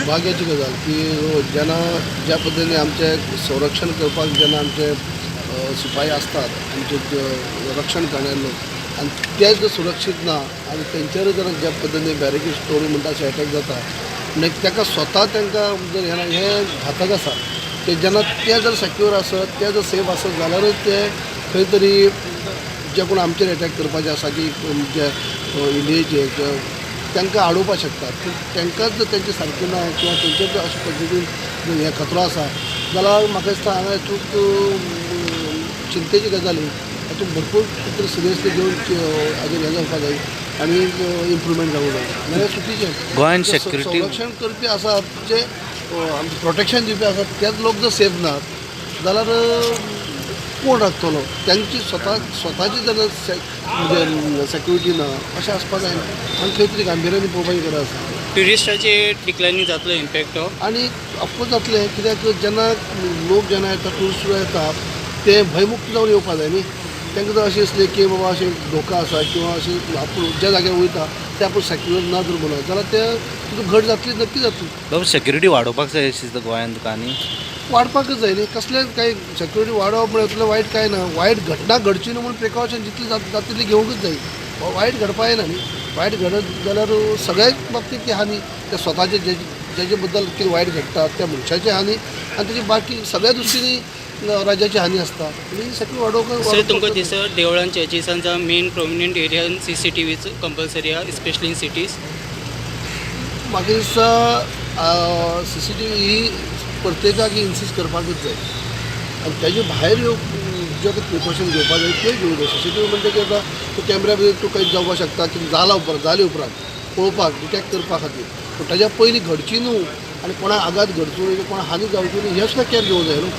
दुर्भाग्याची गजाल की जेन्ना ज्या पद्दतीने आमचे संरक्षण करपाक जेन्ना आमचे सिपाही असतात आमचे रक्षण करणारे लोक आणि ते जर सुरक्षीत ना आणि तेंचेर जर ज्या पद्दतीने बॅरिकेड स्टोरी म्हणटा अशें अटॅक जाता आनी ताका स्वता तांकां जर हे घातक आसा ते जेन्ना ते जर सेक्युअर आसत ते जर सेफ आसत जाल्यारच ते खंय तरी जे कोण आमचेर अटॅक करपाचे आसा की जे इंडियेचे तांकां आडोवपाक शकतात पूण तांकांच जर तेंचे सारकें ना किंवा तेंचेर जर अशे पद्दतीन हे खतरो आसा जाल्यार म्हाका दिसता हांगा हितूंत चिंतेची गजाल हातूंत भरपूर कितें सिरियसली घेवन हाजेर हें जावपाक जाय आनी इम्प्रुवमेंट जावूंक जाय नाजाल्यार चुकीचें गोंयान सेक्युरिटी संरक्षण करपी आसात जे आमचे प्रोटेक्शन दिवपी आसात तेच लोक जर सेफ नात जाल्यार कोण राखतलो त्यांची स्वताची जर म्हणजे सेक्युरिटी ना अशें आसपाक जायना आनी खंय तरी गांभिऱ्यान पळोवपाची गरज आसा ट्युरिस्टाचेर डिक्लायनींग जातलो इम्पॅक्ट हो आनी ऑफकोर्स जातलें कित्याक जेन्ना लोक जेन्ना येता ट्युरिस्ट येता ते भयमुक्त जावन येवपा जाय न्ही तांकां जर अशें दिसलें की बाबा अशें धोका आसा किंवा अशें आपूण ज्या जाग्यार वयता ते आपूण सेक्युअर ना जर म्हणत जाल्यार ते तितून घट जातली नक्की जातली बाबा सेक्युरिटी वाडोवपाक जाय अशें दिसता गोंयांत तुका आनी वाडपाकच जाय न्ही कसलें कांय सेक्युरिटी वाडोवप म्हणल्यार तुला वायट कांय ना वायट घटना घडची न्हू म्हूण प्रिकॉशन जितली जाता तितली घेवंकूच जाय वायट घडपा येना न्ही वायट घडत जाल्यार सगळ्याच बाबतींत ती हानी त्या स्वताचे जेजे बद्दल कितें वायट घडटा त्या मनशाची हानी आनी तेजी बाकी सगळ्या दृश्टींनी राज्याची हानी आसता आनी सेक्युरिटी वाडोवपाक सर तुमकां दिसता देवळान चर्चीसांचा मेन प्रोमिनंट एरियान CCTV कंपल्सरी आहा स्पेशली इन सिटीज म्हाका दिसता CCTV ही प्रत्येकाक इन्सिस्ट करपाकूच जाय आनी तेजे भायर जे प्रिकॉशन घेवपाक जाय ते घेवंक जाय CCTV म्हणजे कितें जाता तूं कॅमेरा भितर तूं खंय जावपाक शकता की जाले उपरांत पळोवपाक डिटेक्ट करपा खातीर पूण ताच्या पयलीं घडची न्हू आनी कोणाक आघात घडचो न्हू कोणाक हानी जावची न्हू हें सुद्दां कॅर घेवंक जाय न्हू